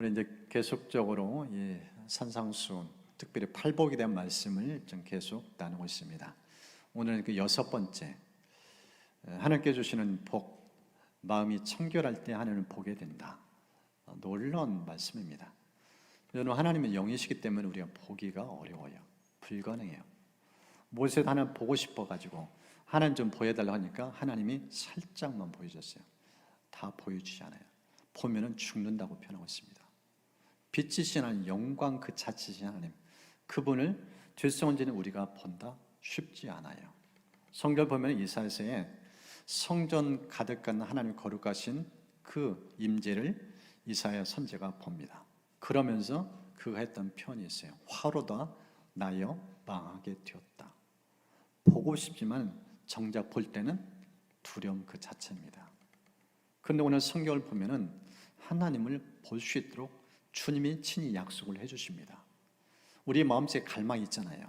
우리 이제 계속적으로 이 산상수훈, 특별히 팔복에 대한 말씀을 좀 계속 나누고 있습니다. 오늘은 그 6번째, 하나님께 주시는 복, 마음이 청결할 때 하나님을 보게 된다. 놀라운 말씀입니다. 여러분, 하나님은 영이시기 때문에 우리가 보기가 어려워요. 불가능해요. 모세도 하나님 보고 싶어가지고 하나님 좀 보여달라고 하니까 하나님이 살짝만 보여줬어요. 다 보여주지 않아요. 보면은 죽는다고 표현하고 있습니다. 빛이신 하나님, 영광 그 자체이신 하나님, 그분을 죄송한지는 우리가 본다 쉽지 않아요. 성경 보면 이사야서에 성전 가득한 하나님 거룩하신 그 임재를 이사야 선지자가 봅니다. 그러면서 그가 했던 표현이 있어요. 화로다 나여 망하게 되었다. 보고 싶지만 정작 볼 때는 두려움 그 자체입니다. 그런데 오늘 성경을 보면은 하나님을 볼 수 있도록 주님이 친히 약속을 해주십니다. 우리 마음속에 갈망이 있잖아요.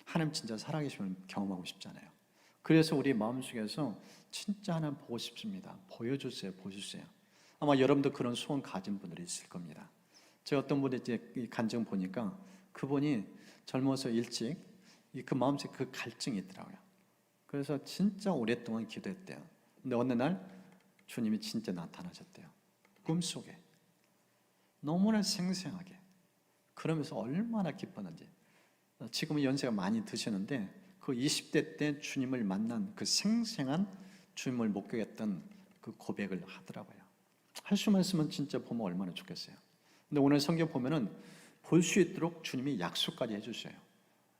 하나님 진짜 살아계시면 경험하고 싶잖아요. 그래서 우리 마음속에서 진짜 하나님 보고 싶습니다. 보여주세요, 보여주세요. 아마 여러분도 그런 소원 가진 분들이 있을 겁니다. 제가 어떤 분의 이제 간증 보니까 그분이 젊어서 일찍 그 마음속에 그 갈증이 있더라고요. 그래서 진짜 오랫동안 기도했대요. 근데 어느 날 주님이 진짜 나타나셨대요. 꿈속에. 너무나 생생하게. 그러면서 얼마나 기뻤는지. 지금은 연세가 많이 드시는데 그 20대 때 주님을 만난 그 생생한 주님을 목격했던 그 고백을 하더라고요. 할 수만 있으면 진짜 보면 얼마나 좋겠어요. 근데 오늘 성경 보면은 볼 수 있도록 주님이 약속까지 해주셔요.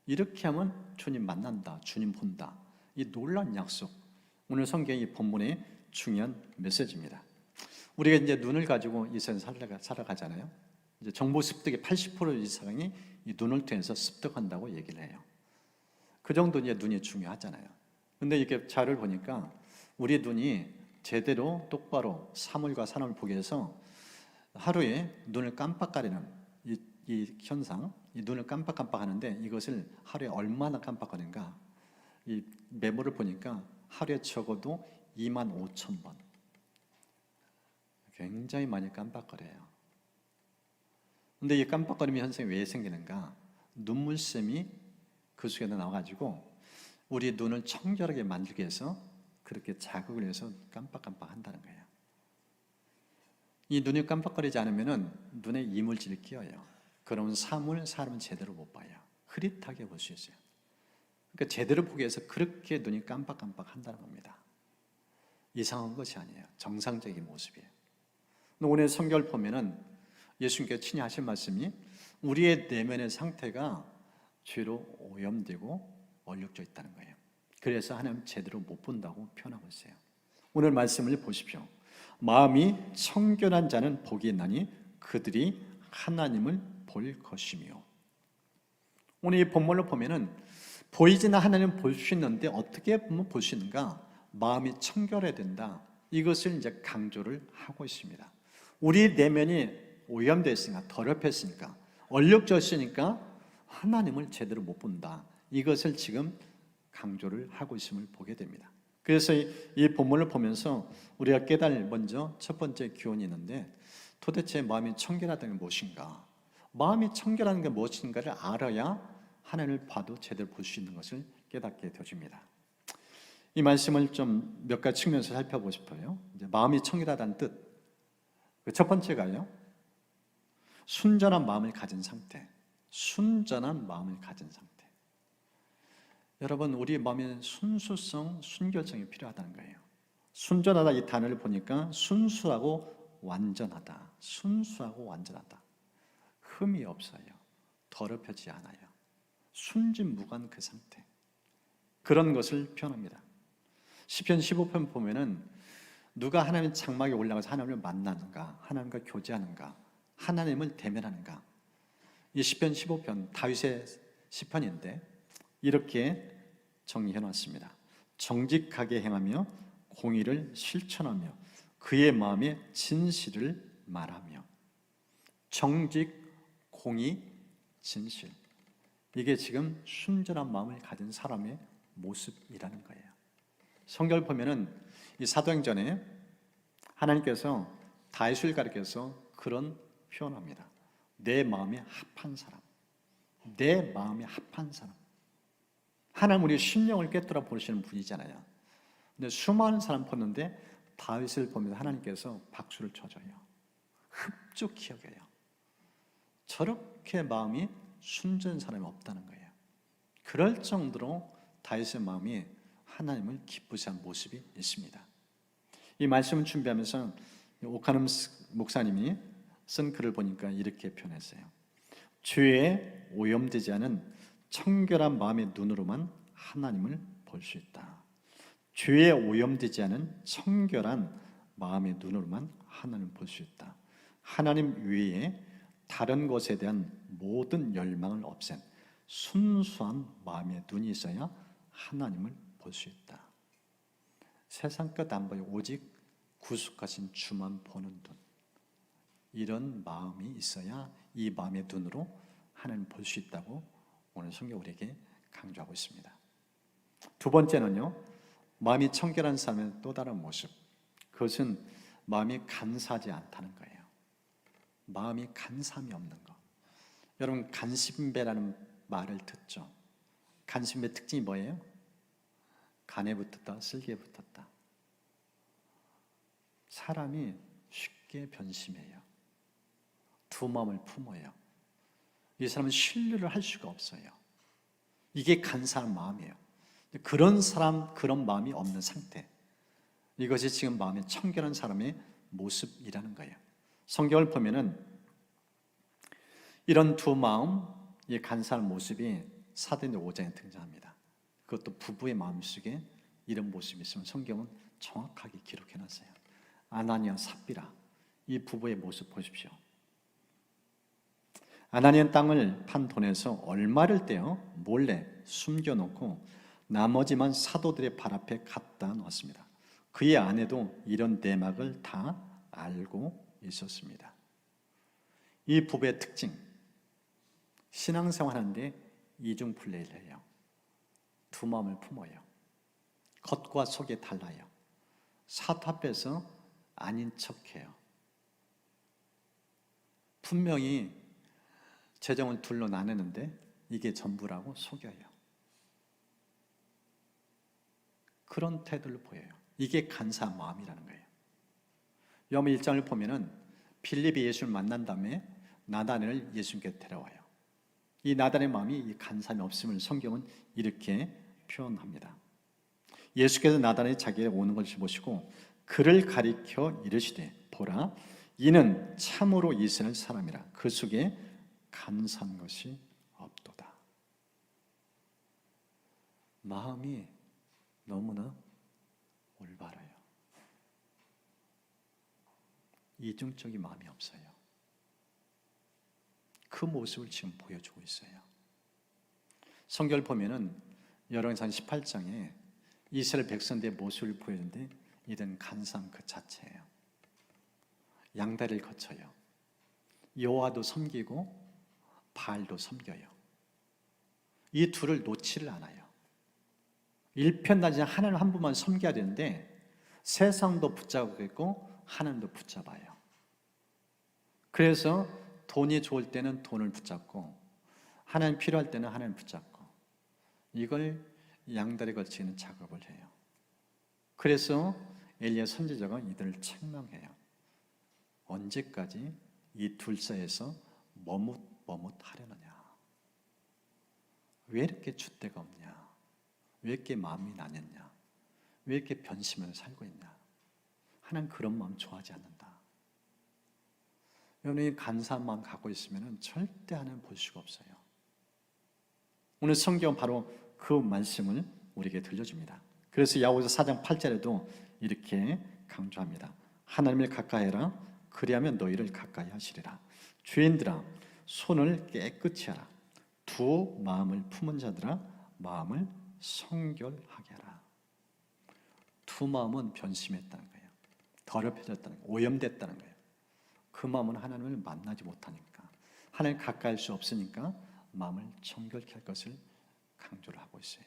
이렇게 하면 주님 만난다, 주님 본다. 이 놀라운 약속. 오늘 성경이 본문의 중요한 메시지입니다. 우리가 이제 눈을 가지고 이 세상 살아가잖아요. 이제 정보 습득의 80% 이상이 이 눈을 통해서 습득한다고 얘기를 해요. 그 정도 이제 눈이 중요하잖아요. 근데 이렇게 자료를 보니까 우리 눈이 제대로 똑바로 사물과 사람을 보기 위해서 하루에 눈을 깜빡거리는 이 현상, 이 눈을 깜빡깜빡하는데 이것을 하루에 얼마나 깜빡거리는가? 이 메모를 보니까 하루에 적어도 25,000번. 굉장히 많이 깜빡거려요. 근데 이 깜빡거리는 현상이 왜 생기는가? 눈물샘이 그 속에 나와가지고 우리 눈을 청결하게 만들기 위해서 그렇게 자극을 해서 깜빡깜빡 한다는 거예요. 이 눈이 깜빡거리지 않으면 눈에 이물질이 끼어요. 그러면 사람은 제대로 못 봐요. 흐릿하게 볼 수 있어요. 그러니까 제대로 보기 위해서 그렇게 눈이 깜빡깜빡 한다는 겁니다. 이상한 것이 아니에요. 정상적인 모습이에요. 오늘 성경을 보면은 예수님께서 친히 하신 말씀이 우리의 내면의 상태가 죄로 오염되고 얼룩져 있다는 거예요. 그래서 하나님 제대로 못 본다고 표현하고 있어요. 오늘 말씀을 보십시오. 마음이 청결한 자는 복이 있나니 그들이 하나님을 볼 것이며. 오늘 이 본문을 보면은 보이지는 하나님을 볼 수 있는데 어떻게 보면 볼 수 있는가? 마음이 청결해야 된다. 이것을 이제 강조를 하고 있습니다. 우리 내면이 오염되어 있으니까, 더럽혔으니까, 얼룩졌으니까 하나님을 제대로 못 본다. 이것을 지금 강조를 하고 있음을 보게 됩니다. 그래서 이 본문을 보면서 우리가 깨달을 먼저 첫 번째 교훈이 있는데 도대체 마음이 청결하다는 게 무엇인가? 마음이 청결한 게 무엇인가를 알아야 하나님을 봐도 제대로 볼 수 있는 것을 깨닫게 되어집니다. 이 말씀을 좀 몇 가지 측면에서 살펴보고 싶어요. 이제 마음이 청결하다는 뜻. 첫 번째가요, 순전한 마음을 가진 상태. 순전한 마음을 가진 상태. 여러분, 우리 마음에 순수성, 순결성이 필요하다는 거예요. 순전하다 이 단어를 보니까 순수하고 완전하다. 순수하고 완전하다. 흠이 없어요. 더럽혀지지 않아요. 순진무관 그 상태. 그런 것을 표현합니다. 시편 15편 보면은 누가 하나님 장막에 올라가서 하나님을 만나는가, 하나님과 교제하는가, 하나님을 대면하는가. 이 시편 15편 다윗의 시편인데 이렇게 정리해 놨습니다. 정직하게 행하며 공의를 실천하며 그의 마음에 진실을 말하며. 정직, 공의, 진실. 이게 지금 순전한 마음을 가진 사람의 모습이라는 거예요. 성경을 보면은 이 사도행전에 하나님께서 다윗을 가리켜서 그런 표현합니다. 내 마음이 합한 사람, 내 마음이 합한 사람. 하나님 우리 심령을 꿰뚫어 보시는 분이잖아요. 근데 수많은 사람 보는데 다윗을 보면서 하나님께서 박수를 쳐줘요. 흡족히 여겨요. 저렇게 마음이 순전한 사람이 없다는 거예요. 그럴 정도로 다윗의 마음이 하나님을 기쁘시 한 모습이 있습니다. 이 말씀을 준비하면서 오카눔 목사님이 쓴 글을 보니까 이렇게 표현했어요. 죄에 오염되지 않은 청결한 마음의 눈으로만 하나님을 볼 수 있다. 죄에 오염되지 않은 청결한 마음의 눈으로만 하나님을 볼 수 있다. 하나님 외에 다른 것에 대한 모든 열망을 없앤 순수한 마음의 눈이 있어야 하나님을 볼 수 있다. 세상 것 안 보여 오직 구속하신 주만 보는 눈. 이런 마음이 있어야 이 마음의 눈으로 하나님을 볼 수 있다고 오늘 성경 우리에게 강조하고 있습니다. 두 번째는요, 마음이 청결한 사람의 또 다른 모습. 그것은 마음이 간사하지 않다는 거예요. 마음이 간사함이 없는 것. 여러분 간신배라는 말을 듣죠. 간신배 특징이 뭐예요? 간에 붙었다, 쓸개에 붙었다. 사람이 쉽게 변심해요. 두 마음을 품어요. 이 사람은 신뢰를 할 수가 없어요. 이게 간사한 마음이에요. 그런 사람, 그런 마음이 없는 상태. 이것이 지금 마음이 청결한 사람의 모습이라는 거예요. 성경을 보면은 이런 두 마음, 이 간사한 모습이 사도행전 5장에 등장합니다. 그것도 부부의 마음속에 이런 모습이 있으면 성경은 정확하게 기록해놨어요. 아나니아, 삽비라, 이 부부의 모습 보십시오. 아나니아는 땅을 판 돈에서 얼마를 떼어 몰래 숨겨놓고 나머지만 사도들의 발 앞에 갖다 놓았습니다. 그의 아내도 이런 내막을 다 알고 있었습니다. 이 부부의 특징, 신앙생활하는데 이중플레이를 해요. 두 마음을 품어요. 겉과 속이 달라요. 사도 앞에서 아닌 척해요. 분명히 재정을 둘로 나누는데 이게 전부라고 속여요. 그런 태도를 보여요. 이게 간사한 마음이라는 거예요. 요한복음 1장을 보면은 빌립이 예수를 만난 다음에 나다나엘을 예수님께 데려와요. 이 나다나엘의 마음이 이 간사함이 없음을 성경은 이렇게 표현합니다. 예수께서 나다나엘이 자기에게 오는 것을 보시고 그를 가리켜 이르시되 보라 이는 참으로 이스라엘 사람이라 그 속에 간사한 것이 없도다. 마음이 너무나 올바라요. 이중적인 마음이 없어요. 그 모습을 지금 보여주고 있어요. 성경을 보면은 열왕기상 18장에 이스라엘 백성들의 모습을 보여주는데 이런 간사함 그 자체예요. 양다리를 거쳐요. 여호와도 섬기고 바알도 섬겨요. 이 둘을 놓지를 않아요. 일편단심 하나님 한 분만 섬겨야 되는데 세상도 붙잡고 있고 하나님도 붙잡아요. 그래서 돈이 좋을 때는 돈을 붙잡고 하나님 필요할 때는 하나님 붙잡고 이걸 양다리 걸치는 작업을 해요. 그래서 엘리야 선지자가 이들을 책망해요. 언제까지 이 둘 사이에서 머뭇하려느냐? 왜 이렇게 줏대가 없냐? 왜 이렇게 마음이 나뉘냐? 왜 이렇게 변심을 살고 있냐? 하나님 그런 마음 좋아하지 않는다. 여러분이 간사한 마음 갖고 있으면 절대 하나님 볼 수가 없어요. 오늘 성경은 바로 그 말씀을 우리에게 들려줍니다. 그래서 야고보서 4장 8절에도 이렇게 강조합니다. 하나님을 가까이 해라. 그리하면 너희를 가까이 하시리라. 죄인들아 손을 깨끗이 하라. 두 마음을 품은 자들아 마음을 성결하게 하라. 두 마음은 변심했다는 거예요. 더럽혀졌다는 거예요. 오염됐다는 거예요. 그 마음은 하나님을 만나지 못하니까 하나님 가까이 할 수 없으니까 마음을 정결케 할 것을 강조를 하고 있어요.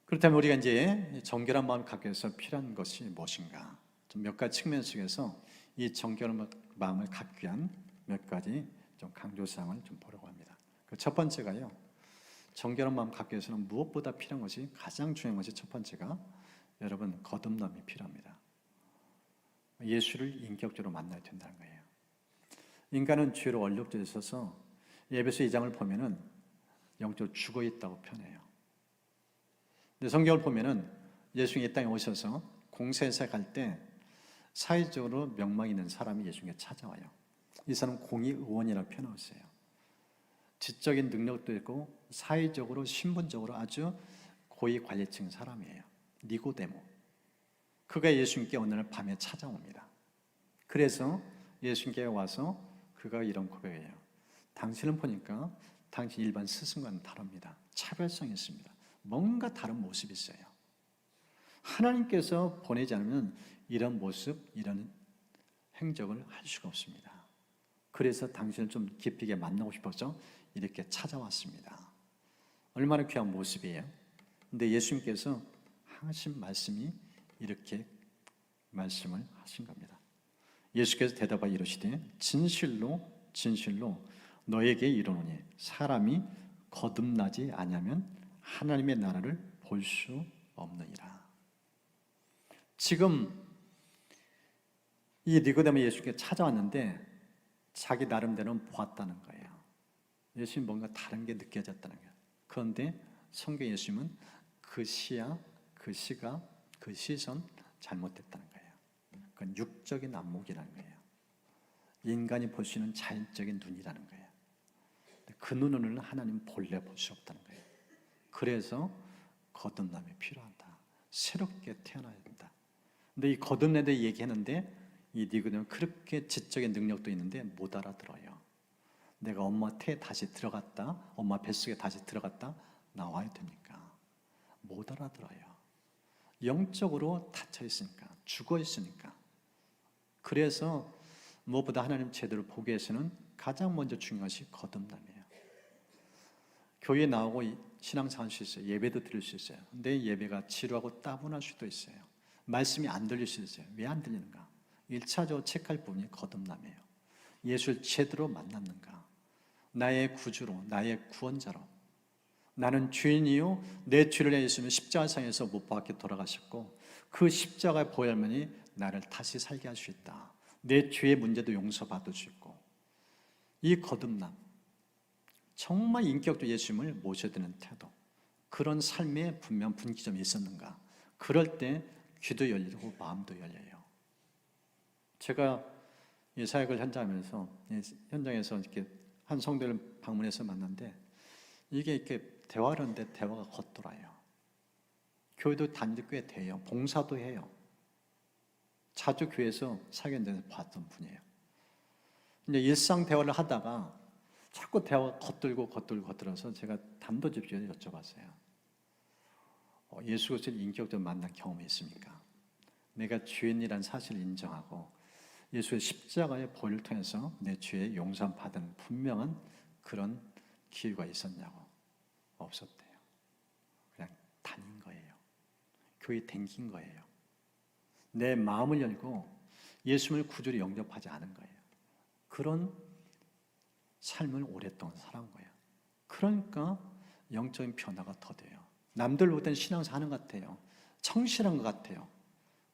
그렇다면 우리가 이제 정결한 마음을 갖기 위해서 필요한 것이 무엇인가? 좀 몇 가지 측면 속에서 이 정결한 마음을 갖기 위한 몇 가지 좀 강조사항을 좀 보려고 합니다. 그 첫 번째가요, 정결한 마음 갖기 위해서는 무엇보다 필요한 것이, 가장 중요한 것이 첫 번째가 여러분 거듭남이 필요합니다. 예수를 인격적으로 만나야 된다는 거예요. 인간은 죄로 얼룩져 있어서 에베소 2장을 보면은 영적으로 죽어 있다고 표현해요. 근데 성경을 보면은 예수님이 이 땅에 오셔서 공생애사 갈 때 사회적으로 명망 있는 사람이 예수님께 찾아와요. 이 사람은 공의의원이라고 표현하고 있어요. 지적인 능력도 있고 사회적으로 신분적으로 아주 고위 관리층 사람이에요. 니고데모. 그가 예수님께 어느 날 밤에 찾아옵니다. 그래서 예수님께 와서 그가 이런 고백이에요. 당신을 보니까 당신 일반 스승과는 다릅니다. 차별성이 있습니다. 뭔가 다른 모습이 있어요. 하나님께서 보내지 않으면 이런 모습, 이런 행적을 할 수가 없습니다. 그래서 당신을 좀 깊이 있게 만나고 싶어서 이렇게 찾아왔습니다. 얼마나 귀한 모습이에요. 근데 예수님께서 하신 말씀이 이렇게 말씀을 하신 겁니다. 예수께서 대답하여 이르시되 진실로 진실로 너에게 이르노니 사람이 거듭나지 아니하면 하나님의 나라를 볼 수 없느니라. 지금 이 니고데모 예수께 찾아왔는데 자기 나름대로는 보았다는 거예요. 예수님 뭔가 다른 게 느껴졌다는 거예요. 그런데 성경 예수님은 그 시야, 그 시각, 그 시선 잘못됐다는 거예요. 그건 육적인 안목이라는 거예요. 인간이 볼 수 있는 자연적인 눈이라는 거예요. 그 눈으로는 하나님 본래 볼 수 없다는 거예요. 그래서 거듭남이 필요하다. 새롭게 태어나야 된다. 근데 이 거듭남에 대해 얘기했는데 이 니고데모는 그렇게 지적인 능력도 있는데 못 알아들어요. 내가 엄마 태에 다시 들어갔다, 엄마 뱃속에 다시 들어갔다 나와야 됩니까? 못 알아들어요. 영적으로 닫혀 있으니까, 죽어 있으니까. 그래서 무엇보다 하나님 제대로 보기 위해서는 가장 먼저 중요한 것이 거듭남이에요. 교회에 나오고 신앙생활 할 수 있어요. 예배도 드릴 수 있어요. 근데 예배가 지루하고 따분할 수도 있어요. 말씀이 안 들릴 수 있어요. 왜 안 들리는가? 1차적으로 체크할 부분이 거듭남이에요. 예수를 제대로 만났는가? 나의 구주로, 나의 구원자로. 나는 죄인이요 내 죄를 예수님은 십자가상에서 못 박혀 돌아가셨고 그 십자가의 보혈만이 나를 다시 살게 할 수 있다. 내 죄의 문제도 용서받을 수 있고. 이 거듭남, 정말 인격적으로 예수님을 모셔야 되는 태도, 그런 삶에 분명 분기점이 있었는가? 그럴 때 귀도 열리고 마음도 열려요. 제가 이 사역을 현장에서 이렇게 한 성도를 방문해서 만났는데 이게 이렇게 대화를 하는데 대화가 겉돌아요. 교회도 다니도 꽤 돼요. 봉사도 해요. 자주 교회에서 사역하는 데서 봤던 분이에요. 이제 일상 대화를 하다가 자꾸 대화가 겉돌아서 제가 단도직입적으로 여쭤봤어요. 예수 그리스도를 인격적으로 만난 경험이 있습니까? 내가 죄인이라는 사실을 인정하고 예수의 십자가의 보혈을 통해서 내 죄의 용서받은 분명한 그런 기회가 있었냐고. 없었대요. 그냥 다닌 거예요. 교회 댕긴 거예요. 내 마음을 열고 예수님을 구주로 영접하지 않은 거예요. 그런 삶을 오랫동안 살아온 거예요. 그러니까 영적인 변화가 더 돼요. 남들보다는 신앙생활 하는 것 같아요. 성실한 것 같아요.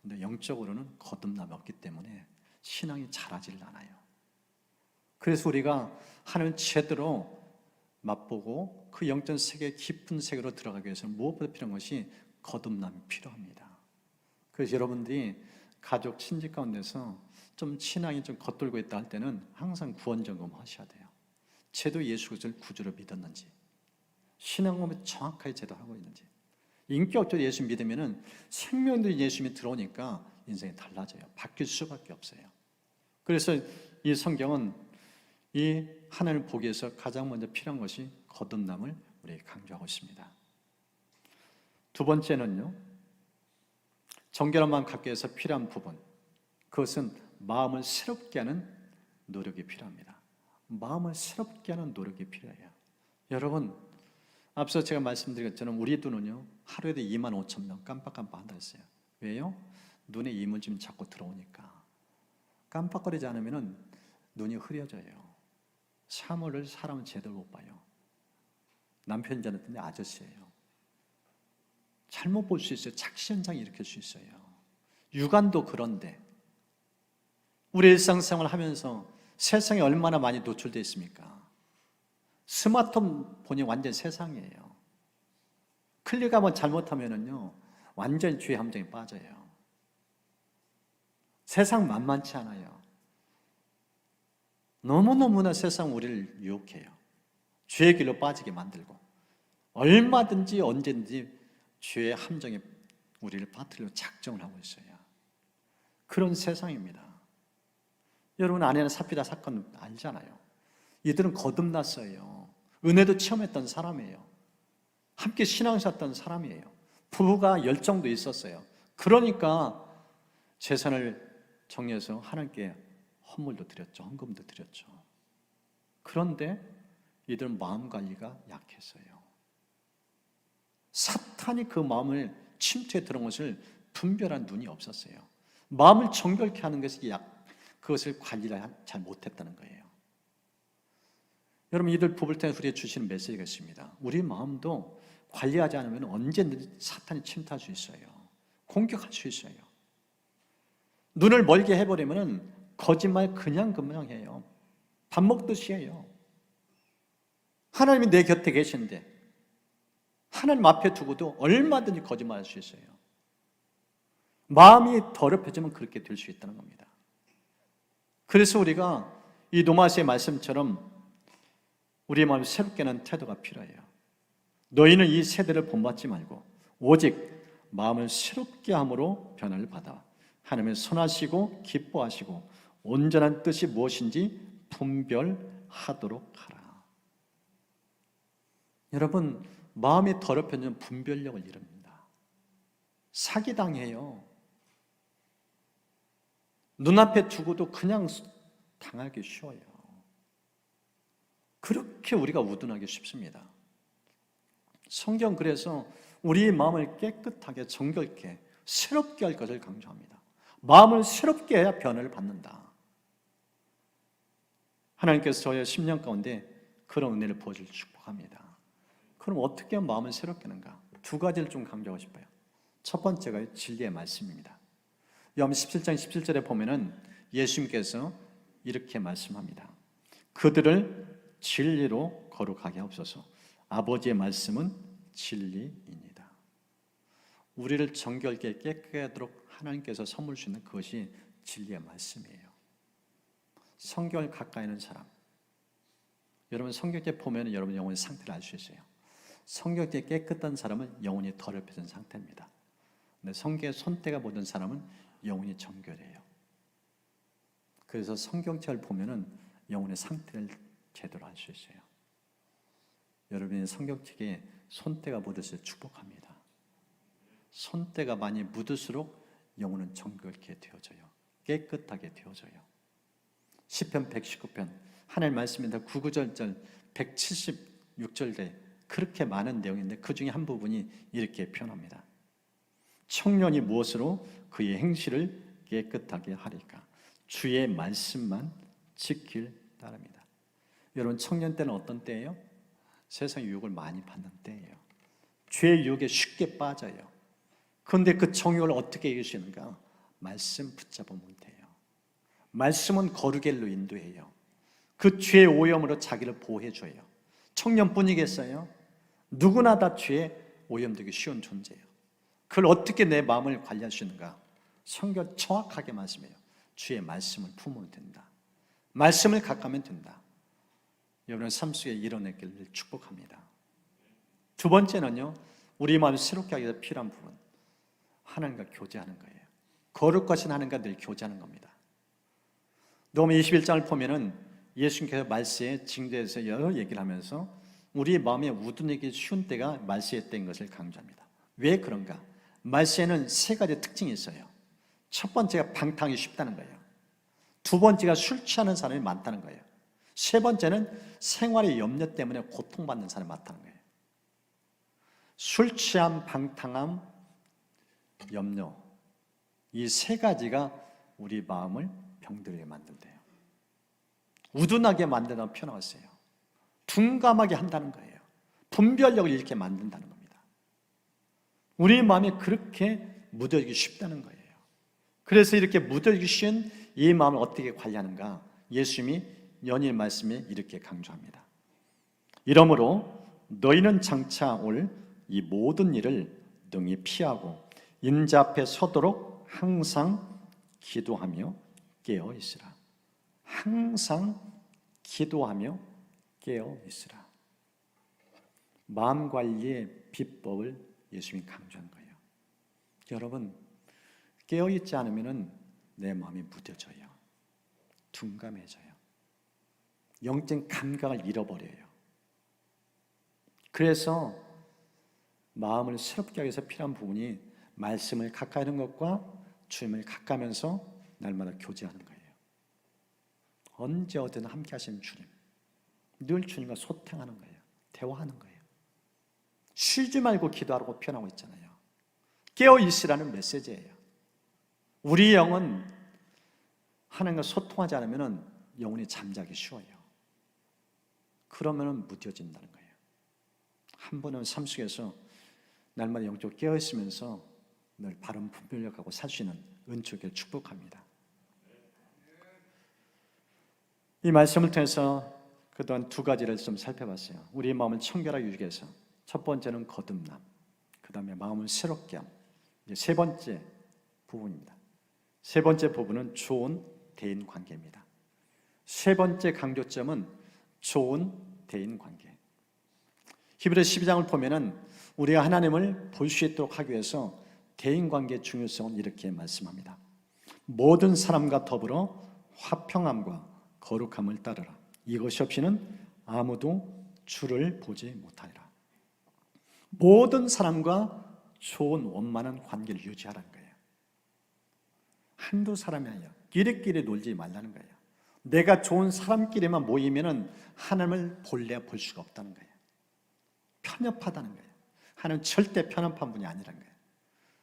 근데 영적으로는 거듭남이 없기 때문에 신앙이 자라질 않아요. 그래서 우리가 하나님을 제대로 맛보고 그 영적 세계 깊은 세계로 들어가기 위해서는 무엇보다 필요한 것이 거듭남이 필요합니다. 그래서 여러분들이 가족, 친지 가운데서 좀 신앙이 좀 겉돌고 있다 할 때는 항상 구원 점검 하셔야 돼요. 쟤도 예수 그리스도를 구주로 믿었는지, 신앙을 정확하게 제대로 하고 있는지. 인격적으로 예수 믿으면은 생명도 예수님이 들어오니까 인생이 달라져요. 바뀔 수밖에 없어요. 그래서 이 성경은 이 하나님을 보기 위해서 가장 먼저 필요한 것이 거듭남을 우리에게 강조하고 있습니다. 두 번째는요, 정결한 마음 갖기 위해서 필요한 부분, 그것은 마음을 새롭게 하는 노력이 필요합니다. 마음을 새롭게 하는 노력이 필요해요. 여러분, 앞서 제가 말씀드린 것처럼 우리 눈은요 하루에도 25,000명 깜빡깜빡 한다 했어요. 왜요? 눈에 이물질이 자꾸 들어오니까. 깜빡거리지 않으면 눈이 흐려져요. 사물을 사람은 제대로 못 봐요. 남편이 전했더니 아저씨예요. 잘못 볼 수 있어요. 착시 현상이 일으킬 수 있어요. 육안도 그런데 우리 일상생활 하면서 세상에 얼마나 많이 노출되어 있습니까? 스마트폰이 완전 세상이에요. 클릭 한번 잘못하면요 완전 죄의 함정에 빠져요. 세상 만만치 않아요. 너무너무나 세상 우리를 유혹해요. 죄의 길로 빠지게 만들고 얼마든지 언제든지 죄의 함정에 우리를 빠뜨리려 작정을 하고 있어요. 그런 세상입니다. 여러분 아내는 삽비라 사건 알잖아요. 이들은 거듭났어요. 은혜도 체험했던 사람이에요. 함께 신앙하셨던 사람이에요. 부부가 열정도 있었어요. 그러니까 재산을 정리해서 하나님께 헌물도 드렸죠. 헌금도 드렸죠. 그런데 이들은 마음 관리가 약했어요. 사탄이 그 마음을 침투에 들어온 것을 분별한 눈이 없었어요. 마음을 정결케 하는 것이 그것을 관리를 잘 못했다는 거예요. 여러분 이들 부부를 통해 우리에게 주시는 메시지가 있습니다. 우리 마음도 관리하지 않으면 언제든지 사탄이 침투할 수 있어요. 공격할 수 있어요. 눈을 멀게 해버리면 거짓말 그냥 해요. 밥 먹듯이 해요. 하나님이 내 곁에 계신데 하나님 앞에 두고도 얼마든지 거짓말할 수 있어요. 마음이 더럽혀지면 그렇게 될 수 있다는 겁니다. 그래서 우리가 이 노마스의 말씀처럼 우리의 마음을 새롭게 하는 태도가 필요해요. 너희는 이 세대를 본받지 말고 오직 마음을 새롭게 함으로 변화를 받아 하나님을 선하시고 기뻐하시고 온전한 뜻이 무엇인지 분별하도록 하라. 여러분 마음이 더럽혀지면 분별력을 잃습니다. 사기당해요. 눈앞에 두고도 그냥 당하기 쉬워요. 그렇게 우리가 우둔하기 쉽습니다. 성경 그래서 우리의 마음을 깨끗하게 정결케 새롭게 할 것을 강조합니다. 마음을 새롭게 해야 변화를 받는다. 하나님께서 저의 10년 가운데 그런 은혜를 부어주실 축복합니다. 그럼 어떻게 하면 마음을 새롭게 하는가? 두 가지를 좀 강조하고 싶어요. 첫 번째가 진리의 말씀입니다. 요한 17장 17절에 보면은 예수님께서 이렇게 말씀합니다. 그들을 진리로 거룩하게 하옵소서. 아버지의 말씀은 진리입니다. 우리를 정결케 깨끗하게 하도록 하나님께서 선물 주시는 그것이 진리의 말씀이에요. 성경을 가까이 하는 사람, 여러분 성경에 보면 여러분 영혼의 상태를 알 수 있어요. 성경에 깨끗한 사람은 영혼이 더럽혀진 상태입니다. 근데 성경에 손때가 묻은 사람은 영혼이 정결해요. 그래서 성경책을 보면은 영혼의 상태를 제대로 알 수 있어요. 여러분이 성경책에 손때가 묻었을 때 축복합니다. 손때가 많이 묻을수록 영혼은 정결케 되어져요. 깨끗하게 되어져요. 시편 119편 하나님 말씀입니다. 99절절 176절에 그렇게 많은 내용인데 그 중에 한 부분이 이렇게 표현합니다. 청년이 무엇으로 그의 행실을 깨끗하게 하리까? 주의 말씀만 지킬 따릅니다. 여러분 청년 때는 어떤 때예요? 세상 유혹을 많이 받는 때예요. 죄의 유혹에 쉽게 빠져요. 그런데 그 정욕을 어떻게 이길 수 있는가? 말씀 붙잡으면 돼요. 말씀은 거룩길로 인도해요. 그 죄의 오염으로 자기를 보호해줘요. 청년뿐이겠어요? 누구나 다 죄에 오염되기 쉬운 존재예요. 그걸 어떻게 내 마음을 관리할 수 있는가? 성경 정확하게 말씀해요. 주의 말씀을 품으면 된다. 말씀을 갖가면 된다. 여러분 삶 속에 이뤄내기를 축복합니다. 두 번째는요, 우리 마음을 새롭게 하기 위해서 필요한 부분, 하나님과 교제하는 거예요. 거룩하신 하나님과 늘 교제하는 겁니다. 로마 21장을 보면은 예수님께서 말세에 징대에서 여러 얘기를 하면서 우리의 마음에 우둔하기 쉬운 때가 말세의 때인 것을 강조합니다. 왜 그런가? 말세에는 세 가지 특징이 있어요. 첫 번째가 방탕이 쉽다는 거예요. 두 번째가 술 취하는 사람이 많다는 거예요. 세 번째는 생활의 염려 때문에 고통받는 사람이 많다는 거예요. 술 취함, 방탕함, 염려, 이 세 가지가 우리 마음을 병들게 만든대요. 우둔하게 만든다고 표현하세요. 둔감하게 한다는 거예요. 분별력을 잃게 만든다는 겁니다. 우리 마음이 그렇게 무뎌지기 쉽다는 거예요. 그래서 이렇게 무뎌지기 쉬운 이 마음을 어떻게 관리하는가? 예수님이 연일 말씀에 이렇게 강조합니다. 이러므로 너희는 장차 올 이 모든 일을 능히 피하고 인자 앞에 서도록 항상 기도하며 깨어 있으라. 항상 기도하며 깨어 있으라. 마음 관리의 비법을 예수님이 강조한 거예요. 여러분, 깨어 있지 않으면 내 마음이 무뎌져요. 둔감해져요. 영적 감각을 잃어버려요. 그래서 마음을 새롭게 하기 위해서 필요한 부분이 말씀을 가까이 하는 것과 주님을 가까이 하면서 날마다 교제하는 거예요. 언제 어디나 함께 하시는 주님, 늘 주님과 소통하는 거예요. 대화하는 거예요. 쉬지 말고 기도하라고 표현하고 있잖아요. 깨어 있으라는 메시지예요. 우리 영은 하나님과 소통하지 않으면 영혼이 잠자기 쉬워요. 그러면 무뎌진다는 거예요. 한 번은 삶 속에서 날마다 영적으로 깨어있으면서 늘 바른 분별력하고 살 수 있는 은총을 축복합니다. 이 말씀을 통해서 그동안 두 가지를 좀 살펴봤어요. 우리의 마음을 청결하게 유지하기 위해서 첫 번째는 거듭남, 그 다음에 마음을 새롭게 함. 이제 세 번째 부분입니다. 세 번째 부분은 좋은 대인 관계입니다. 세 번째 강조점은 좋은 대인 관계. 히브리서 12장을 보면은 우리가 하나님을 볼 수 있도록 하기 위해서 대인관계의 중요성을 이렇게 말씀합니다. 모든 사람과 더불어 화평함과 거룩함을 따르라. 이것이 없이는 아무도 주를 보지 못하리라. 모든 사람과 좋은 원만한 관계를 유지하라는 거예요. 한두 사람이 아니라 끼리끼리 놀지 말라는 거예요. 내가 좋은 사람끼리만 모이면은 하나님을 볼래야 볼 수가 없다는 거예요. 편협하다는 거예요. 하나님은 절대 편협한 분이 아니라는 거예요.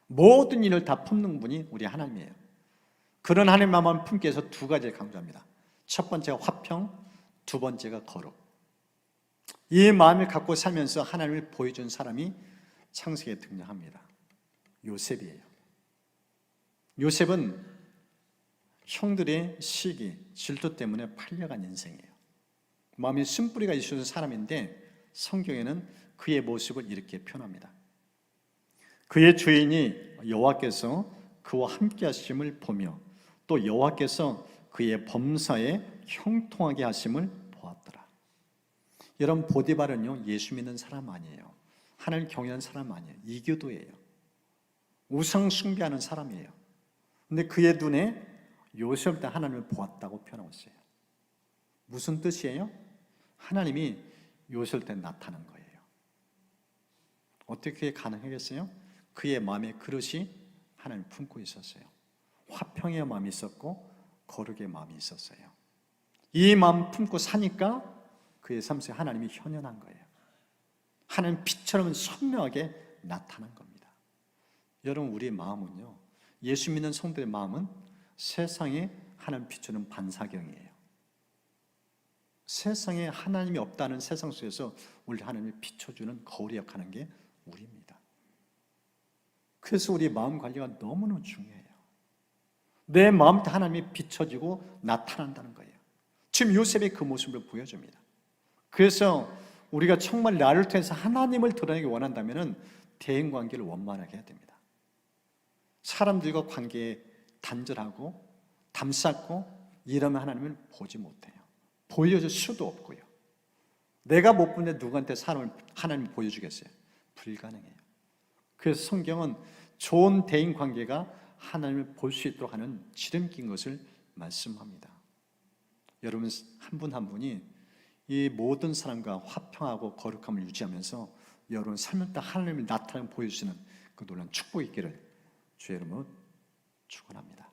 모든 일을 다 품는 분이 우리 하나님이에요. 그런 하나님 마음을 품기 위해서 두 가지를 강조합니다. 첫 번째가 화평, 두 번째가 거룩. 이 마음을 갖고 살면서 하나님을 보여준 사람이 창세기에 등장합니다. 요셉이에요. 요셉은 형들의 시기, 질투 때문에 팔려간 인생이에요. 마음에 쓴뿌리가 있어서 사람인데 성경에는 그의 모습을 이렇게 표현합니다. 그의 주인이 여호와께서 그와 함께 하심을 보며 또 여호와께서 그의 범사에 형통하게 하심을 보았더라. 여러분, 보디발은요, 예수 믿는 사람 아니에요. 하나님 경외하는 사람 아니에요. 이교도예요. 우상 숭배하는 사람이에요. 근데 그의 눈에 요셉 때 하나님을 보았다고 표현하고 있어요. 무슨 뜻이에요? 하나님이 요셉 때 나타난 거예요. 어떻게 가능하겠어요? 그의 마음에 그릇이 하나님을 품고 있었어요. 화평의 마음이 있었고 거룩의 마음이 있었어요. 이 마음 품고 사니까 그의 삶 속에 하나님이 현현한 거예요. 하나님 빛처럼 선명하게 나타난 겁니다. 여러분, 우리의 마음은요, 예수 믿는 성도의 마음은 세상에 하나님 비추는 반사경이에요. 세상에 하나님이 없다는 세상 속에서 우리 하나님을 비춰주는 거울이 역하는 게 우리입니다. 그래서 우리 마음 관리가 너무나 중요해요. 내 마음도 하나님이 비춰지고 나타난다는 거예요. 지금 요셉이 그 모습을 보여줍니다. 그래서 우리가 정말 나를 통해서 하나님을 드러내기 원한다면 대인관계를 원만하게 해야 됩니다. 사람들과 관계에 단절하고 담쌓고 이러면 하나님을 보지 못해요. 보여줄 수도 없고요. 내가 못 보는데 누구한테 하나님을 보여주겠어요? 불가능해요. 그래서 성경은 좋은 대인관계가 하나님을 볼 수 있도록 하는 지름긴 것을 말씀합니다. 여러분, 한 분 한 분이 이 모든 사람과 화평하고 거룩함을 유지하면서 여러분 삶을 다 하나님을 나타내고 보여주시는 그 놀라운 축복이 있기를 주의 이름으로 축원합니다.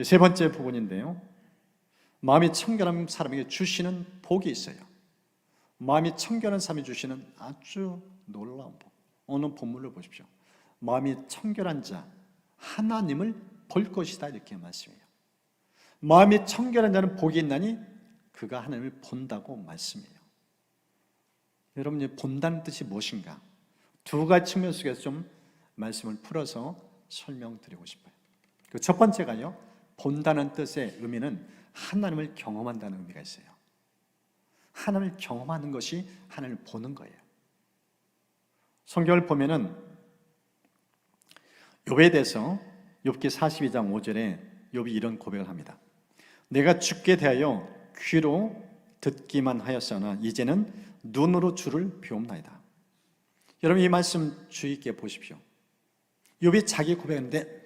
세 번째 부분인데요, 마음이 청결한 사람에게 주시는 복이 있어요. 마음이 청결한 사람이 주시는 아주 놀라운 복. 오늘 본문을 보십시오. 마음이 청결한 자, 하나님을 볼 것이다, 이렇게 말씀해요. 마음이 청결한 자는 복이 있나니 그가 하나님을 본다고 말씀해요. 여러분이 본다는 뜻이 무엇인가? 두 가지 측면 속에서 좀 말씀을 풀어서 설명드리고 싶어요. 그 첫 번째가요, 본다는 뜻의 의미는 하나님을 경험한다는 의미가 있어요. 하나님을 경험하는 것이 하나님을 보는 거예요. 성경을 보면은 욥에 대해서 욥기 42장 5절에 욥이 이런 고백을 합니다. 내가 주께 대하여 귀로 듣기만 하였으나 이제는 눈으로 주를 배움나이다. 여러분, 이 말씀 주의 있게 보십시오. 욥이 자기 고백인데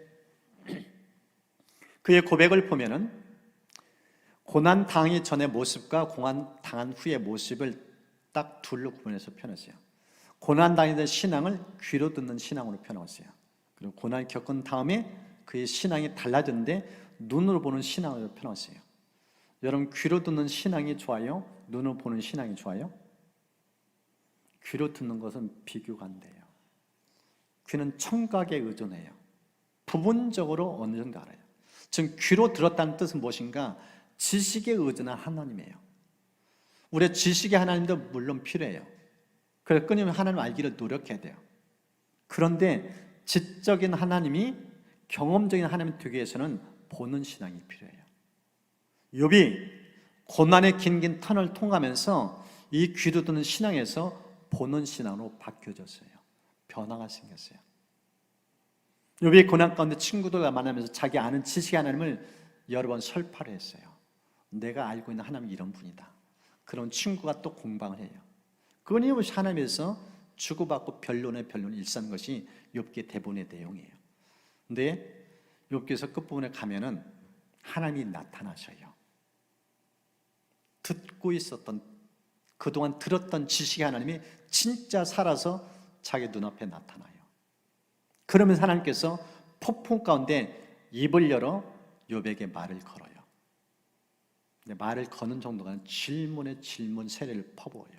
그의 고백을 보면은 고난 당하기 전의 모습과 고난 당한 후의 모습을 딱 둘로 구분해서 표현했어요. 고난 당했던 신앙을 귀로 듣는 신앙으로 표현했어요. 그리고 고난을 겪은 다음에 그의 신앙이 달라졌는데 눈으로 보는 신앙으로 표현했어요. 여러분, 귀로 듣는 신앙이 좋아요? 눈으로 보는 신앙이 좋아요? 귀로 듣는 것은 비교가 안 돼요. 귀는 청각에 의존해요. 부분적으로 어느 정도 알아요. 지금 귀로 들었다는 뜻은 무엇인가? 지식에 의존한 하나님이에요. 우리의 지식의 하나님도 물론 필요해요. 그래서 끊임없이 하나님을 알기를 노력해야 돼요. 그런데 지적인 하나님이 경험적인 하나님이 되기 위해서는 보는 신앙이 필요해요. 욥이 고난의 긴 터널을 통과하면서 이 귀로 듣는 신앙에서 보는 신앙으로 바뀌어졌어요. 변화가 생겼어요. 욥이 고난 가운데 친구들과 만나면서 자기 아는 지식의 하나님을 여러 번 설파를 했어요. 내가 알고 있는 하나님이 이런 분이다. 그런 친구가 또 공방을 해요. 끊임없이 하나님에서 주고받고 변론을 일삼는 것이 욥기의 대본의 내용이에요. 근데 욥기에서 끝부분에 가면은 하나님이 나타나셔요. 듣고 있었던, 그동안 들었던 지식의 하나님이 진짜 살아서 자기 눈앞에 나타나요. 그러면서 하나님께서 폭풍 가운데 입을 열어 욥에게 말을 걸어요. 근데 말을 거는 정도가 질문에 질문 세례를 퍼부어요.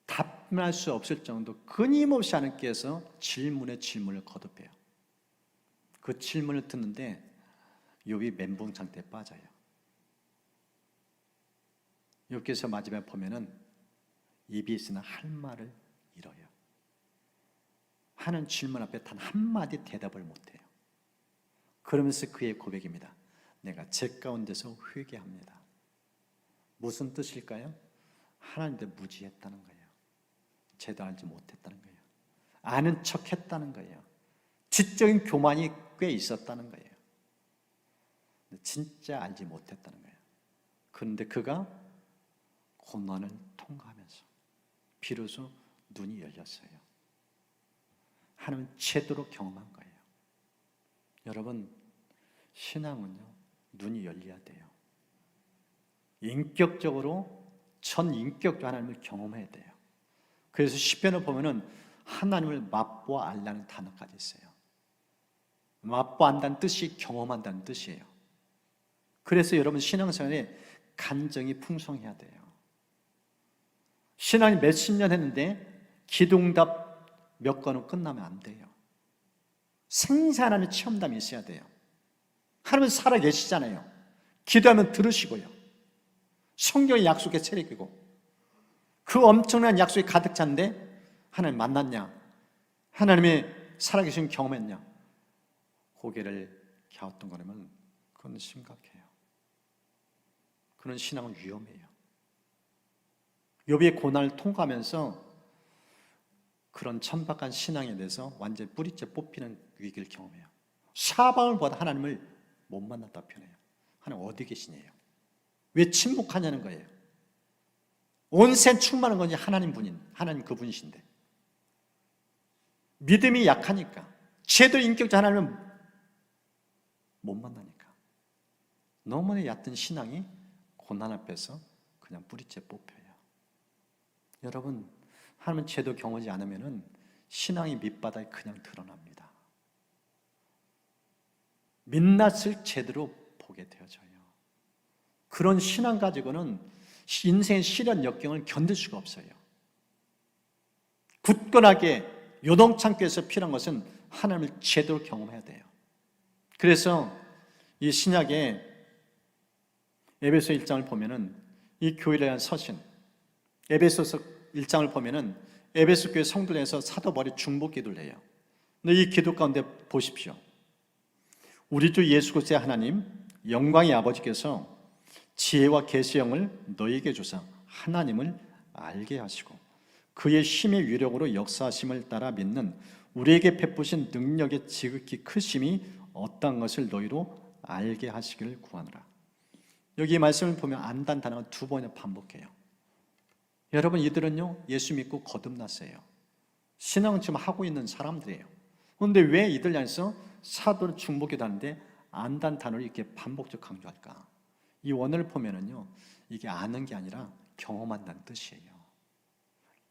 답할 수 없을 정도 끊임없이 하나님께서 질문에 질문을 거듭해요. 그 질문을 듣는데 욥이 멘붕 상태에 빠져요. 욥기서 마지막에 보면은 입이 있으나 할 말을 잃어요. 하는 질문 앞에 단 한마디 대답을 못해요. 그러면서 그의 고백입니다. 내가 제 가운데서 회개합니다. 무슨 뜻일까요? 하나님께 무지했다는 거예요. 제도 알지 못했다는 거예요. 아는 척했다는 거예요. 지적인 교만이 꽤 있었다는 거예요. 진짜 알지 못했다는 거예요. 그런데 그가 고난을 통과하면서 비로소 눈이 열렸어요. 하나님은 제대로 경험한 거예요. 여러분, 신앙은요, 눈이 열려야 돼요. 인격적으로, 전인격적으로 하나님을 경험해야 돼요. 그래서 시편을 보면은 하나님을 맛보아 알라는 단어까지 있어요. 맛보아 안다는 뜻이 경험한다는 뜻이에요. 그래서 여러분, 신앙생활에 간증이 풍성해야 돼요. 신앙이 몇십 년 했는데 기도응답 몇 건은 끝나면 안 돼요. 생생한 체험담이 있어야 돼요. 하나님은 살아 계시잖아요. 기도하면 들으시고요. 성경의 약속에 체력이고 그 엄청난 약속이 가득 찬데 하나님 만났냐? 하나님의 살아계신 경험했냐? 고개를 갸웃던 거라면 그건 심각해요. 그런 신앙은 위험해요. 욥의 고난을 통과하면서 그런 천박한 신앙에 대해서 완전히 뿌리째 뽑히는 위기를 경험해요. 사방을 보다 하나님을 못 만났다 표현해요. 하나님 어디 계시냐요? 왜 침묵하냐는 거예요. 온센 충만한 건지 하나님 그분이신데 믿음이 약하니까 제대로 인격적 하나님을 못 만나니까 너무나 얕은 신앙이 고난 앞에서 그냥 뿌리째 뽑혀요. 여러분, 하나님은 제대로 경험하지 않으면 신앙이 밑바닥에 그냥 드러납니다. 민낯을 제대로 보게 되어져요. 그런 신앙 가지고는 인생의 시련 역경을 견딜 수가 없어요. 굳건하게 요동참기 위해서 필요한 것은 하나님을 제대로 경험해야 돼요. 그래서 이 신약의 에베소 1장을 보면은 이 교회에 대한 서신, 에베소서 1장을 보면은 에베소 교회 성도를 위해서 사도 바울이 중보 기도를 해요. 근데 이 기도 가운데 보십시오. 우리 주 예수 그리스도의 하나님 영광의 아버지께서 지혜와 계시형을 너희에게 주사 하나님을 알게 하시고 그의 힘의 위력으로 역사하심을 따라 믿는 우리에게 베푸신 능력의 지극히 크심이 어떠한 것을 너희로 알게 하시기를 구하노라. 여기 이 말씀을 보면 안다는 단어가 두 번이나 반복해요. 여러분, 이들은요 예수 믿고 거듭났어요. 신앙을 지금 하고 있는 사람들이에요. 그런데 왜 이들 안에서 사도를 중복기도 하는데 안다는 단어를 이렇게 반복적으로 강조할까? 이 원어를 보면은요 이게 아는 게 아니라 경험한다는 뜻이에요.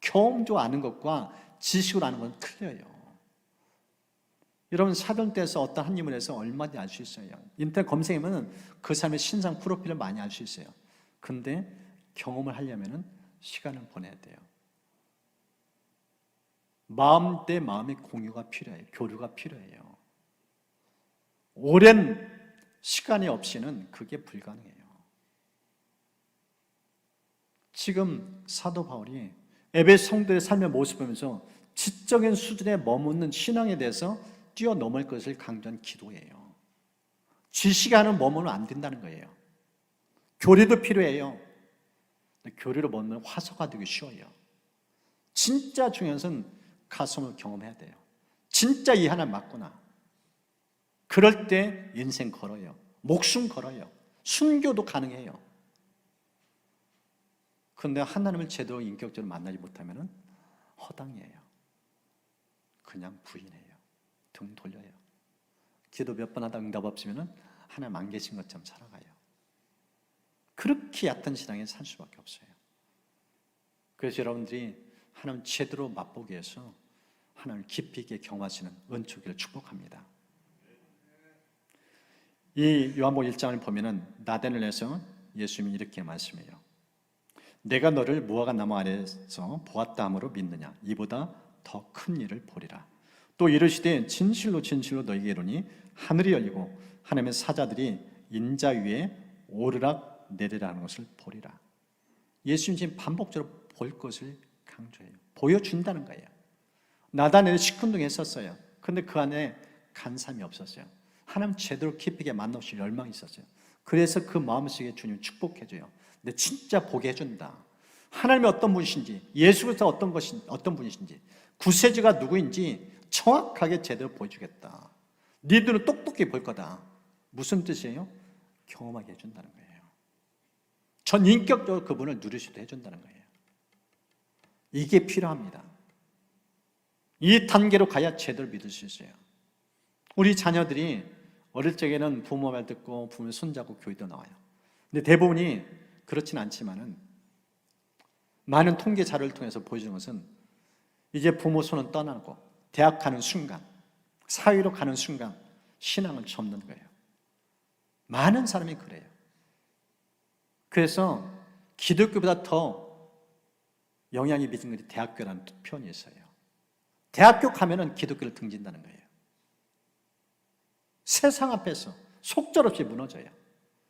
경험적으로 아는 것과 지식으로 아는 건 틀려요. 여러분, 사도행 때에서 어떤 한 인물에서 얼마든지 알 수 있어요. 인터넷 검색하면 그 사람의 신상 프로필을 많이 알 수 있어요. 근데 경험을 하려면 시간을 보내야 돼요. 마음 대 마음의 공유가 필요해요. 교류가 필요해요. 오랜 시간이 없이는 그게 불가능해요. 지금 사도 바울이 에베소 성도의 삶의 모습을 보면서 지적인 수준에 머무는 신앙에 대해서 뛰어넘을 것을 강조한 기도예요. 지식 안에 머무면 안 된다는 거예요. 교류도 필요해요. 교류로 머무면 화석화 되기 쉬워요. 진짜 중요한 것은 가슴을 경험해야 돼요. 진짜 이 하나 맞구나. 그럴 때 인생 걸어요. 목숨 걸어요. 순교도 가능해요. 그런데 하나님을 제대로 인격적으로 만나지 못하면 허당이에요. 그냥 부인해요. 등 돌려요. 기도 몇 번 하다 응답 없으면 하나님 안 계신 것처럼 살아가요. 그렇게 얕은 신앙에 살 수밖에 없어요. 그래서 여러분들이 하나님 제대로 맛보기 위해서 하나님을 깊이 있게 경험하시는 은총기를 축복합니다. 이 요한복음 1장을 보면은 나단을 해서 예수님이 이렇게 말씀해요. 내가 너를 무화과 나무 아래에서 보았다 함으로 믿느냐? 이보다 더 큰 일을 보리라. 또 이르시되 진실로 진실로 너희에게 이르노니 하늘이 열리고 하나님의 사자들이 인자 위에 오르락 내리라는 것을 보리라. 예수님 지금 반복적으로 볼 것을 강조해요. 보여준다는 거예요. 나단에는 시큰둥했었어요. 그런데 그 안에 간삼이 없었어요. 하나님 제대로 깊게 만나실 열망이 있었어요. 그래서 그 마음속에 주님 축복해줘요. 근데 진짜 보게 해준다. 하나님이 어떤 분이신지, 예수 그리스도가 어떤 분이신지, 구세주가 누구인지 정확하게 제대로 보여주겠다. 니들은 똑똑히 볼 거다. 무슨 뜻이에요? 경험하게 해준다는 거예요. 전 인격적으로 그분을 누리시도 해준다는 거예요. 이게 필요합니다. 이 단계로 가야 제대로 믿을 수 있어요. 우리 자녀들이 어릴 적에는 부모 말 듣고 부모 손잡고 교회도 나와요. 근데 대부분이 그렇진 않지만은 많은 통계 자료를 통해서 보여주는 것은 이제 부모 손은 떠나고 대학 가는 순간, 사회로 가는 순간 신앙을 접는 거예요. 많은 사람이 그래요. 그래서 기독교보다 더 영향이 미친 것이 대학교라는 표현이 있어요. 대학교 가면은 기독교를 등진다는 거예요. 세상 앞에서 속절없이 무너져요.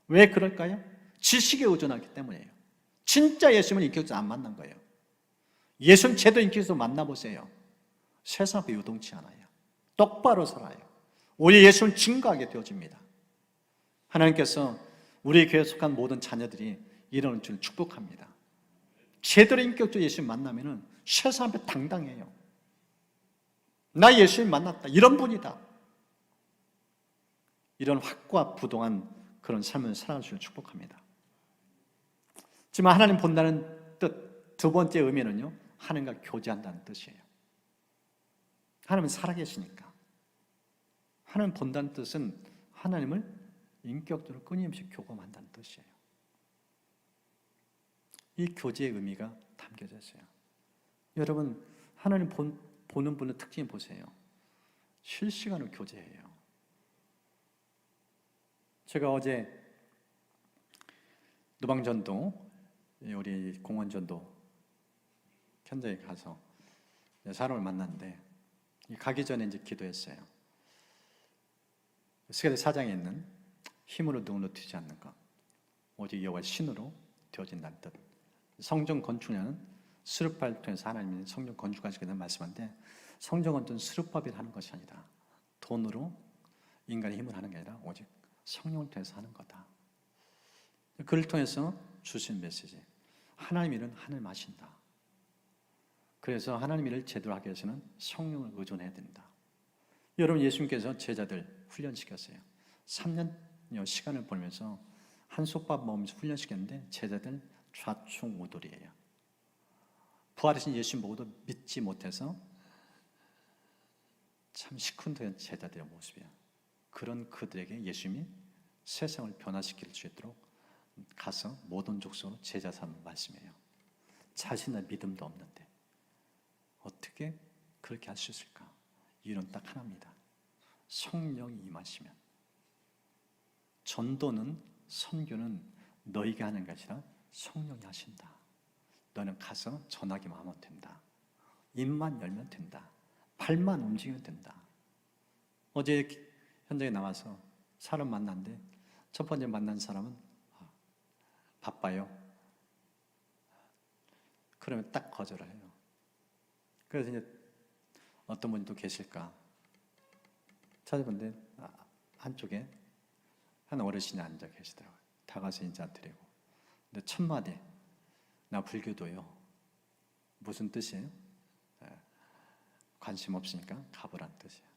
왜 그럴까요? 지식에 의존하기 때문이에요. 진짜 예수님은 인격적으로 안 만난 거예요. 예수님 제대로 인격적으로 만나보세요. 세상 앞에 요동치 않아요. 똑바로 살아요. 오히려 예수님을 증거하게 되어집니다. 하나님께서 우리 교회에 속한 모든 자녀들이 이런 줄 축복합니다. 제대로 인격적으로 예수님 만나면 세상 앞에 당당해요. 나 예수님 만났다. 이런 분이다. 이런 확고한 부동한 그런 삶을 살아주시길 축복합니다. 지금 하나님 본다는 뜻, 두 번째 의미는요, 하나님과 교제한다는 뜻이에요. 하나님은 살아계시니까. 하나님 본다는 뜻은 하나님을 인격적으로 끊임없이 교감한다는 뜻이에요. 이 교제의 의미가 담겨져 있어요. 여러분, 하나님 보는 분의 특징 보세요. 실시간으로 교제해요. 제가 어제 노방전도, 우리 공원전도 현장에 가서 사람을 만났는데 가기 전에 이제 기도했어요. 스가랴 4장에 있는 힘으로 능으로 되지 않는 것, 오직 여호와의 신으로 되어진다는 뜻. 성전 건축료는 스룹바벨을 통해서 하나님이 성전 건축하시겠다는 말씀인데, 성전 건축은 스룹바벨이 하는 것이 아니라 돈으로 인간의 힘을 하는 게 아니라 오직 성령을 통해서 하는 거다. 그를 통해서 주신 메시지, 하나님 일은 하나님 하신다. 그래서 하나님 일을 제대로 하기 위해서는 성령을 의존해야 된다. 여러분, 예수님께서 제자들 훈련시켰어요. 3년여 시간을 보내면서 한솥밥 먹으면서 훈련시켰는데 제자들 좌충우돌이에요. 부활하신 예수님 보고도 믿지 못해서 참 시큰둥한 제자들의 모습이에요. 그런 그들에게 예수님이 세상을 변화시킬 수 있도록 가서 모든 족속으로 제자 삼는 말씀이에요. 자신의 믿음도 없는데 어떻게 그렇게 할 수 있을까? 이유는 딱 하나입니다. 성령이 임하시면. 전도는, 선교는 너희가 하는 것이 아니라 성령이 하신다. 너는 가서 전하기만 하면 된다. 입만 열면 된다. 발만 움직이면 된다. 어제 현장에 나와서 사람 만났는데 첫 번째 만난 사람은 바빠요. 그러면 딱 거절을 해요. 그래서 이제 어떤 분이 또 계실까 찾아봤는데 한쪽에 한 어르신이 앉아 계시더라고요. 다가서 인사드리고, 근데 첫 마디, 나 불교도요. 무슨 뜻이에요? 관심 없으니까 가보란 뜻이에요.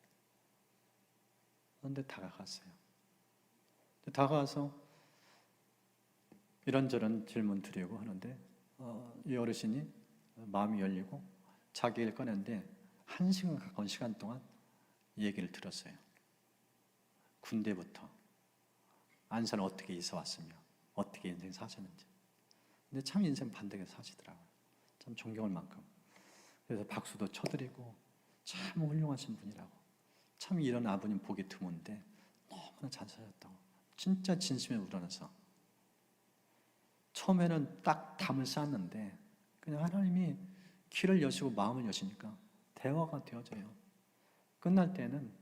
그런데 다가갔어요. 다가가서 이런저런 질문 드리고 하는데 이 어르신이 마음이 열리고 자기 얘기를 꺼냈는데 1시간 가까운 시간 동안 얘기를 들었어요. 군대부터 안산을 어떻게 이사 왔으며 어떻게 인생 사셨는지. 근데 참 인생 반대게 사시더라고요. 참 존경할 만큼. 그래서 박수도 쳐드리고 참 훌륭하신 분이라고. 참 이런 아버님 보기 드문데 너무나 잘 사셨다고. 진짜 진심에 우러나서 처음에는 딱 담을 쌓았는데 그냥 하나님이 길을 여시고 마음을 여시니까 대화가 되어져요. 끝날 때는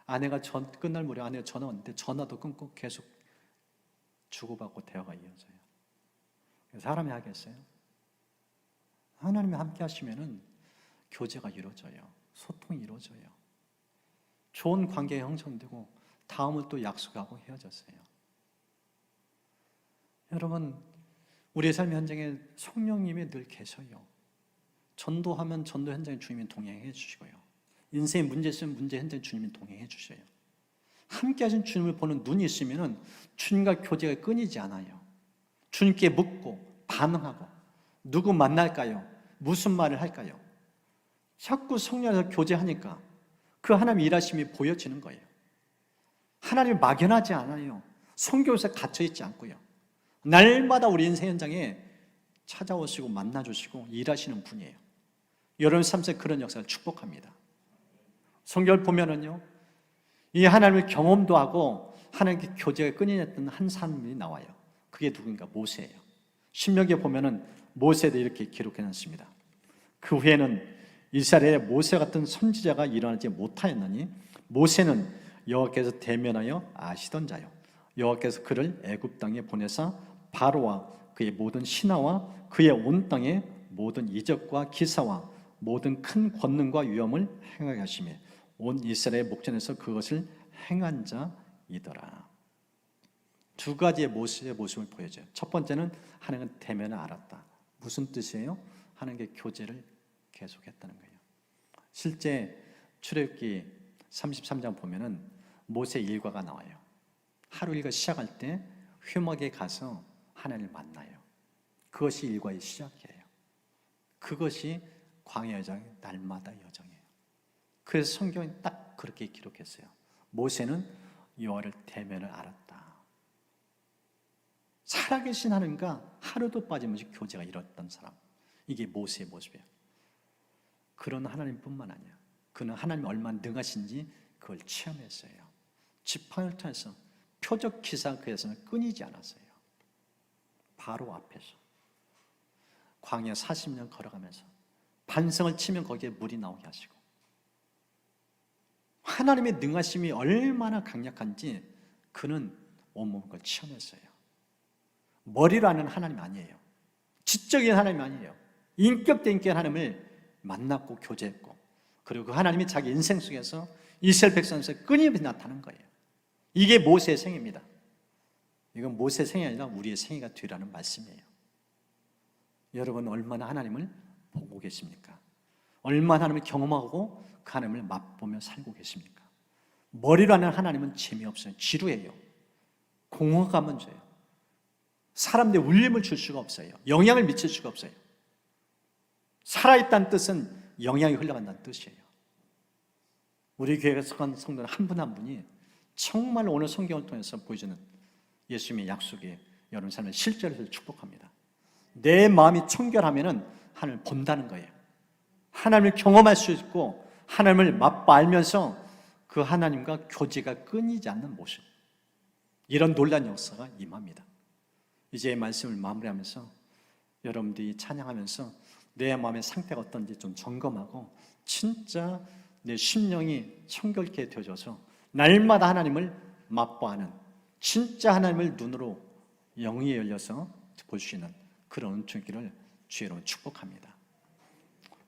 아내가 끝날 무렵 아내가 전화 왔는데 전화도 끊고 계속 주고받고 대화가 이어져요. 사람이 하겠어요? 하나님이 함께 하시면은 교제가 이루어져요. 소통이 이루어져요. 좋은 관계가 형성되고 다음을 또 약속하고 헤어졌어요. 여러분, 우리의 삶의 현장에 성령님이 늘 계셔요. 전도하면 전도 현장에 주님이 동행해 주시고요. 인생의 문제 있으면 문제 현장에 주님이 동행해 주셔요. 함께 하신 주님을 보는 눈이 있으면 주님과 교제가 끊이지 않아요. 주님께 묻고 반응하고 누구 만날까요? 무슨 말을 할까요? 자꾸 성령에서 교제하니까 그 하나님의 일하심이 보여지는 거예요. 하나님이 막연하지 않아요. 성교에서 갇혀있지 않고요. 날마다 우리 인생 현장에 찾아오시고 만나주시고 일하시는 분이에요. 여러분 삶 속에 그런 역사를 축복합니다. 성경을 보면은요, 이 하나님을 경험도 하고 하나님께 교제가 끊어졌던 한 사람이 나와요. 그게 누군가? 모세예요. 신명기에 보면은 모세도 이렇게 기록해놨습니다. 그 후에는 이스라엘에 모세 같은 선지자가 일어나지 못하였나니 모세는 여호와께서 대면하여 아시던 자요, 여호와께서 그를 애굽 땅에 보내사 바로와 그의 모든 신하와 그의 온 땅의 모든 이적과 기사와 모든 큰 권능과 위엄을 행하게 하시며 온 이스라엘 목전에서 그것을 행한 자이더라. 두 가지의 모세의 모습을 보여줘요. 첫 번째는 하나님은 대면을 알았다. 무슨 뜻이에요? 하나님께 교제를 계속했다는 거예요. 실제 출애굽기 33장 보면은 모세 일과가 나와요. 하루 일과 시작할 때 회막에 가서 하나님을 만나요. 그것이 일과의 시작이에요. 그것이 광야 여정의 날마다 여정이에요. 그래서 성경이 딱 그렇게 기록했어요. 모세는 여호와를 대면을 알았다. 살아계신 하나님과 하루도 빠짐없이 교제가 이뤘던 사람, 이게 모세의 모습이에요. 그런 하나님뿐만 아니야. 그는 하나님이 얼마나 능하신지 그걸 체험했어요. 지팡이를 통해서 표적 기사 그에서는 끊이지 않았어요. 바로 앞에서 광야 40년 걸어가면서 반성을 치면 거기에 물이 나오게 하시고 하나님의 능하심이 얼마나 강력한지 그는 온몸을 체험했어요. 머리로 하는 하나님 아니에요. 지적인 하나님 아니에요. 인격 대 인격 하나님을 만났고 교제했고, 그리고 그 하나님이 자기 인생 속에서 이스라엘 백성에서 끊임없이 나타나는 거예요. 이게 모세의 생애입니다. 이건 모세의 생이 아니라 우리의 생애가 되라는 말씀이에요. 여러분 얼마나 하나님을 보고 계십니까? 얼마나 하나님을 경험하고 그 하나님을 맛보며 살고 계십니까? 머리로 하는 하나님은 재미없어요. 지루해요. 공허감은 줘요. 사람들의 울림을 줄 수가 없어요. 영향을 미칠 수가 없어요. 살아있다는 뜻은 영향이 흘러간다는 뜻이에요. 우리 교회에 속한 성도는 한 분 한 분이 정말 오늘 성경을 통해서 보여주는 예수님의 약속에 여러분 삶을 실제로 축복합니다. 내 마음이 청결하면은 하나님을 본다는 거예요. 하나님을 경험할 수 있고 하나님을 맛봐 알면서 그 하나님과 교제가 끊이지 않는 모습, 이런 놀라운 역사가 임합니다. 이제 말씀을 마무리하면서 여러분들이 찬양하면서 내 마음의 상태가 어떤지 좀 점검하고 진짜 내 심령이 청결케 되어져서 날마다 하나님을 맛보아하는, 진짜 하나님을 눈으로 영이 열려서 볼 수 있는 그런 은총기를 주의 이름으로 축복합니다.